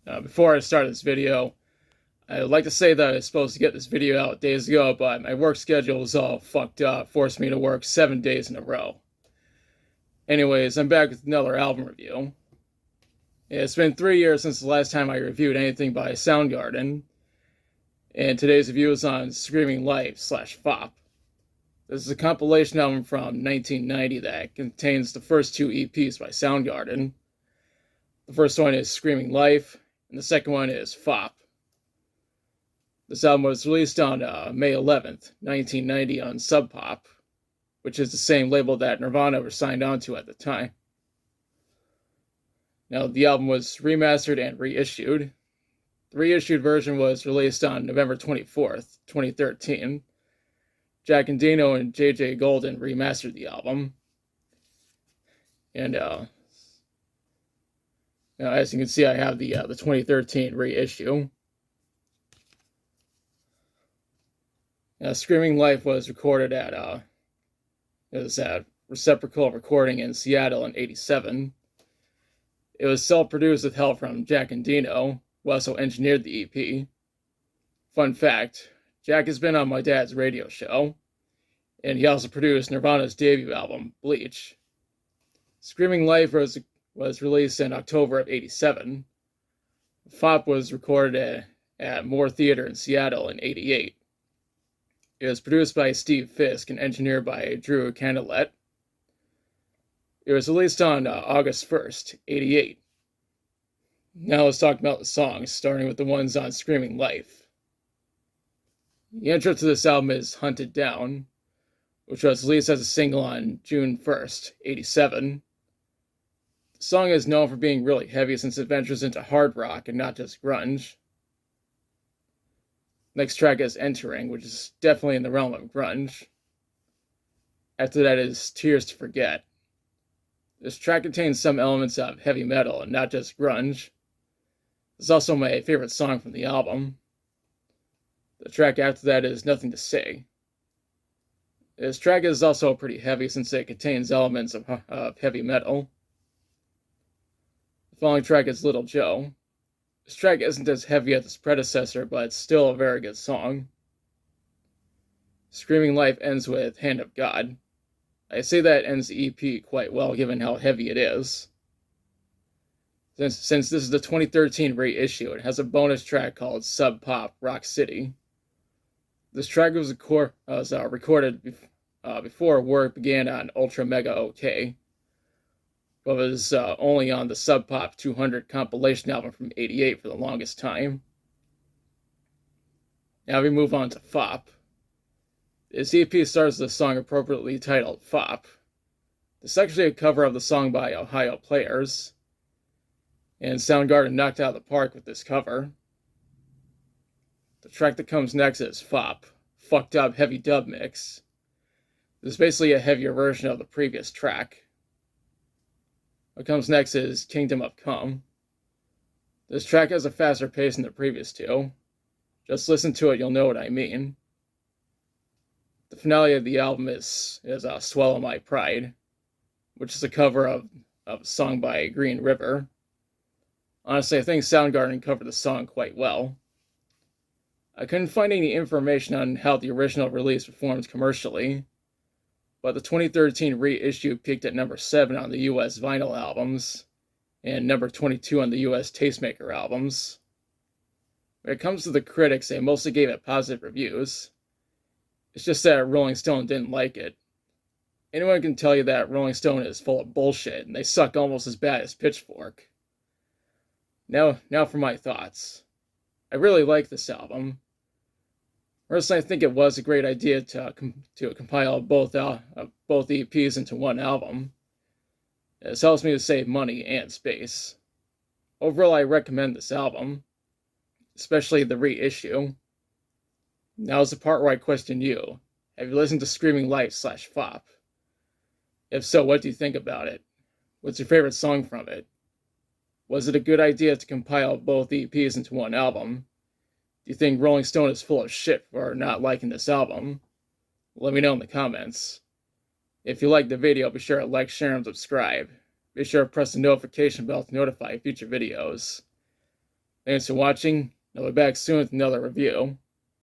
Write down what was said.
Before I start this video, I would like to say that I was supposed to get this video out days ago, but my work schedule was all fucked up, forced me to work 7 days in a row. Anyways, I'm back with another album review. It's been 3 years since the last time I reviewed anything by Soundgarden, and today's review is on Screaming Life / Fopp. This is a compilation album from 1990 that contains the first two EPs by Soundgarden. The first one is Screaming Life, and the second one is Fopp. This album was released on May 11th, 1990 on Sub Pop, which is the same label that Nirvana were signed onto at the time. Now, the album was remastered and reissued. The reissued version was released on November 24th, 2013. Jack Endino and J.J. Golden remastered the album. And as you can see, I have the 2013 reissue. Screaming Life was recorded at Reciprocal Recording in Seattle in '87. It was self-produced with help from Jack Endino, who also engineered the EP. Fun fact, Jack has been on my dad's radio show, and he also produced Nirvana's debut album, Bleach. Screaming Life was released in October of '87. Fopp was recorded at Moore Theater in Seattle in '88. It was produced by Steve Fisk and engineered by Drew Candelet. It was released on August 1st, '88. Now let's talk about the songs, starting with the ones on Screaming Life. The intro to this album is Hunted Down, which was released as a single on June 1st, '87. The song is known for being really heavy since it ventures into hard rock and not just grunge. Next track is Entering, which is definitely in the realm of grunge. After that is Tears to Forget. This track contains some elements of heavy metal and not just grunge. It's also my favorite song from the album. The track after that is Nothing to Say. This track is also pretty heavy since it contains elements of heavy metal. The following track is Little Joe. This track isn't as heavy as its predecessor, but it's still a very good song. Screaming Life ends with Hand of God. I say that ends the EP quite well given how heavy it is. Since this is the 2013 reissue, it has a bonus track called Sub Pop Rock City. This track was recorded before work began on Ultra Mega OK, but was only on the Sub Pop 200 compilation album from '88 for the longest time. Now we move on to Fopp. This EP starts with a song appropriately titled Fopp. This is actually a cover of the song by Ohio Players, and Soundgarden knocked out of the park with this cover. The track that comes next is Fopp, Fucked Up Heavy Dub Mix. This is basically a heavier version of the previous track. What comes next is Kingdom of Come. This track has a faster pace than the previous two. Just listen to it, you'll know what I mean. The finale of the album is Swallow My Pride, which is a cover of a song by Green River. Honestly, I think Soundgarden covered the song quite well. I couldn't find any information on how the original release performed commercially, but the 2013 reissue peaked at number 7 on the US vinyl albums, and number 22 on the US Tastemaker albums. When it comes to the critics, they mostly gave it positive reviews. It's just that Rolling Stone didn't like it. Anyone can tell you that Rolling Stone is full of bullshit, and they suck almost as bad as Pitchfork. Now for my thoughts. I really like this album. Personally, I think it was a great idea to compile both EPs into one album. This helps me to save money and space. Overall, I recommend this album, especially the reissue. Now is the part where I question you. Have you listened to Screaming Life / Fopp? If so, what do you think about it? What's your favorite song from it? Was it a good idea to compile both EPs into one album? Do you think Rolling Stone is full of shit for not liking this album? Let me know in the comments. If you liked the video, be sure to like, share, and subscribe. Be sure to press the notification bell to notify future videos. Thanks for watching. I'll be back soon with another review.